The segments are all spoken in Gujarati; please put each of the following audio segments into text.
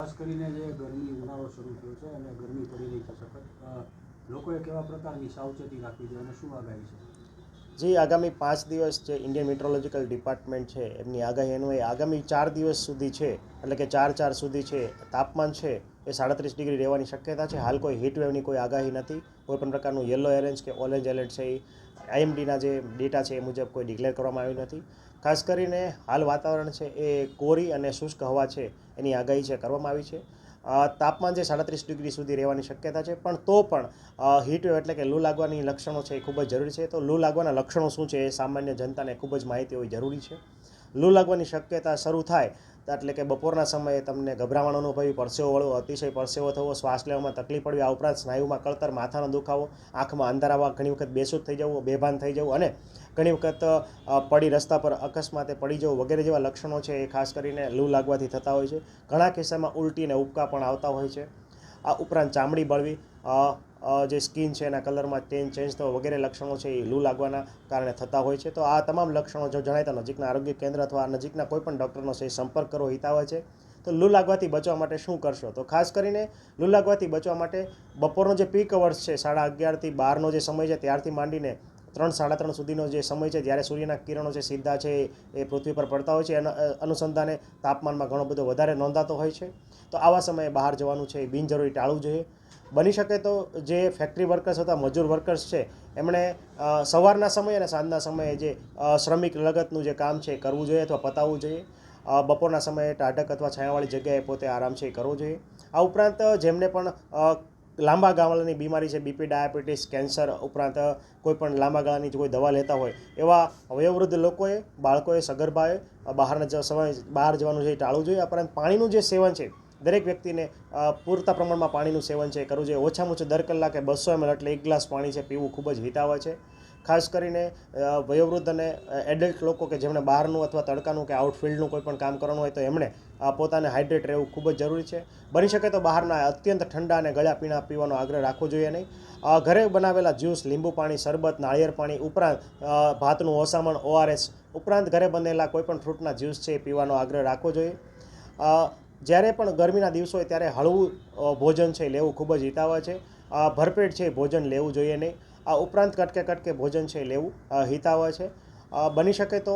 ખાસ કરીને જે ગરમી ઉનાળો શરૂ થયો છે અને ગરમી પડી રહી છે સખત, લોકોએ કેવા પ્રકારની સાવચેતી રાખવી જોઈએ અને શું આગાહી છે? જે આગામી 5 દિવસ જે ઇન્ડિયન મેટ્રોલોજીકલ ડિપાર્ટમેન્ટ છે એમની આગાહી અન્વયે આગામી 4 દિવસ સુધી છે, એટલે કે 4/4 સુધી છે, તાપમાન છે એ 37 ડિગ્રી રહેવાની શક્યતા છે. હાલ કોઈ હીટવેવની કોઈ આગાહી નથી. કોઈ પણ પ્રકારનું યલો ઓરેન્જ કે ઓરેન્જ એલર્ટ છે એ આઈએમડીના જે ડેટા છે એ મુજબ કોઈ ડિક્લેર કરવામાં આવ્યું નથી. ખાસ કરીને હાલ વાતાવરણ છે એ કોરી અને શુષ્ક હવા છે એની આગાહી છે કરવામાં આવી છે. તાપમાન જે 37 ડિગ્રી સુધી રહેવાની શક્યતા છે, પણ તો પણ હીટવેવ એટલે કે લૂ લાગવાની લક્ષણો છે એ ખૂબ જ જરૂરી છે. તો લૂ લાગવાના લક્ષણો શું છે એ સામાન્ય જનતાને ખૂબ જ માહિતી હોવી જરૂરી છે. લૂ લાગવાની શક્યતા શરૂ થાય એટલે કે બપોરના સમયે તમને ગભરામણ અનુભવી, પરસેવો વળવો, અતિશય પરસેવો થવો, શ્વાસ લેવામાં તકલીફ પડવી, આ ઉપરાંત સ્નાયુમાં કળતર, માથાનો દુખાવો, આંખમાં અંધારા આવવા, ઘણી વખત બેસૂદ થઈ જવું, બેભાન થઈ જવું અને ઘણી વખત પડી રસ્તા પર અકસ્માતે પડી જવું વગેરે જેવા લક્ષણો છે એ ખાસ કરીને લૂ લાગવાથી થતા હોય છે. ઘણા કિસ્સામાં ઉલટી અને ઉબકા પણ આવતા હોય છે. આ ઉપરાંત ચામડી બળવી, જે સ્કિન છે એના કલરમાં ચેન્જ થવો વગેરે લક્ષણો છે એ લૂ લાગવાના કારણે થતા હોય છે. તો આ તમામ લક્ષણો જો જણાય તો નજીકના આરોગ્ય કેન્દ્ર અથવા નજીકના કોઈપણ ડૉક્ટરનો છે સંપર્ક કરવો હિતાવહ છે. તો લૂ લાગવાથી બચવા માટે શું કરશો? તો ખાસ કરીને લૂ લાગવાથી બચવા માટે બપોરનો જે પીક અવર્સ છે 11:30થી 12નો જે સમય છે ત્યારથી માંડીને 3, 3:30 સુધીનો જે સમય છે જ્યારે સૂર્યના કિરણો છે સીધા છે એ પૃથ્વી પર પડતા હોય છે, એના અનુસંધાને તાપમાનમાં ઘણો બધો વધારે નોંધાતો હોય છે. તો આવા સમયે બહાર જવાનું છે એ બિનજરૂરી ટાળવું જોઈએ. બની શકે તો જે ફેક્ટરી વર્કર્સ અથવા મજૂર વર્કર્સ છે એમણે સવારના સમયે અને સાંજના સમયે જે શ્રમિક લગતનું જે કામ છે એ કરવું જોઈએ અથવા પતાવવું જોઈએ. બપોરના સમયે ટાઢક અથવા છાયાવાળી જગ્યાએ પોતે આરામ છે એ કરવો જોઈએ. આ ઉપરાંત જેમને પણ લાંબા ગાળાની બીમારી છે, બીપી, ડાયાબિટીસ, કેન્સર ઉપરાંત કોઈપણ લાંબા ગાળાની કોઈ દવા લેતા હોય એવા વયોવૃદ્ધ લોકોએ, બાળકોએ, સગર્ભાએ બહાર જવાનું છે એ ટાળવું જોઈએ. ઉપરાંત પાણીનું જે સેવન છે દરેક વ્યક્તિને પૂરતા પ્રમાણમાં પાણીનું સેવન છે એ કરવું જોઈએ. ઓછામાં ઓછું દર કલાકે 200 ml એટલે 1 ગ્લાસ પાણી છે પીવું ખૂબ જ હિતાવહ છે. ખાસ કરીને વયોવૃદ્ધ અને એડલ્ટ લોકો કે જેમણે બહારનું અથવા તડકાનું કે આઉટફિલ્ડનું કોઈ પણ કામ કરવાનું હોય તો એમણે પોતાને હાઇડ્રેટ રહેવું ખૂબ જ જરૂરી છે. બની શકે તો બહારના અત્યંત ઠંડા અને ગળ્યા પીણા પીવાનો આગ્રહ રાખવો જોઈએ નહીં. ઘરે બનાવેલા જ્યુસ, લીંબુ પાણી, શરબત, નાળિયેર પાણી ઉપરાંત ભાતનું ઓસામણ, ORS ઉપરાંત ઘરે બનેલા કોઈપણ ફ્રૂટના જ્યુસ છે એ પીવાનો આગ્રહ રાખવો જોઈએ. જ્યારે પણ ગરમીના દિવસો હોય ત્યારે હળવું ભોજન છે લેવું ખૂબ જ હિતાવહ છે. ભરપેટ છે ભોજન લેવું જોઈએ નહીં. આ ઉપરાંત કટકે ભોજન છે લેવું હિતાવહ છે. બની શકે તો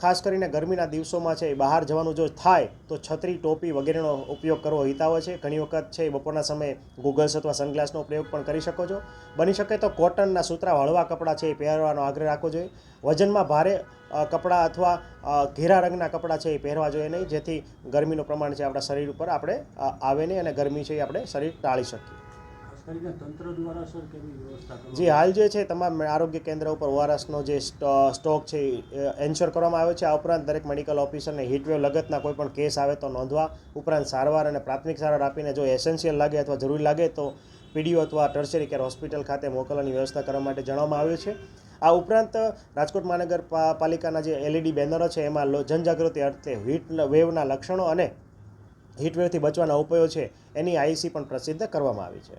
ખાસ કરીને ગરમીના દિવસોમાં છે બહાર જવાનું જો થાય તો છત્રી, ટોપી વગેરેનો ઉપયોગ કરવો હિતાવહ છે. ઘણી વખત છે બપોરના સમયે ગોગલ્સ અથવા સનગ્લાસનો પ્રયોગ પણ કરી શકો છો. બની શકે તો કોટનના સૂતરા હળવા કપડાં છે એ પહેરવાનો આગ્રહ રાખવો જોઈએ. વજનમાં ભારે કપડાં અથવા ઘેરા રંગના કપડાં છે એ પહેરવા જોઈએ નહીં, જેથી ગરમીનું પ્રમાણ છે આપણા શરીર ઉપર આવે નહીં અને ગરમી છે એ આપણે શરીર ટાળી શકીએ. તંત્ર દ્વારા સર કેવી વ્યવસ્થા કરવામાં? જી, હાલ જે છે તમામ આરોગ્ય કેન્દ્ર ઉપર ORSનો જે સ્ટોક છે એ એન્શ્યોર કરવામાં આવ્યો છે. આ ઉપરાંત દરેક મેડિકલ ઓફિસરને હીટવેવ લગતના કોઈ પણ કેસ આવે તો નોંધવા, ઉપરાંત સારવાર અને પ્રાથમિક સારવાર આપીને જો એસેન્શિયલ લાગે અથવા જરૂરી લાગે તો પીડીઓ અથવા ટર્શરી કેર હોસ્પિટલ ખાતે મોકલવાની વ્યવસ્થા કરવા માટે જણાવવામાં આવ્યું છે. આ ઉપરાંત રાજકોટ મહાનગરપાલિકાના જે LED બેનરો છે એમાં જનજાગૃતિ અર્થે હીટવેવના લક્ષણો અને હીટવેવથી બચવાના ઉપાયો છે એની IC પણ પ્રસિદ્ધ કરવામાં આવી છે.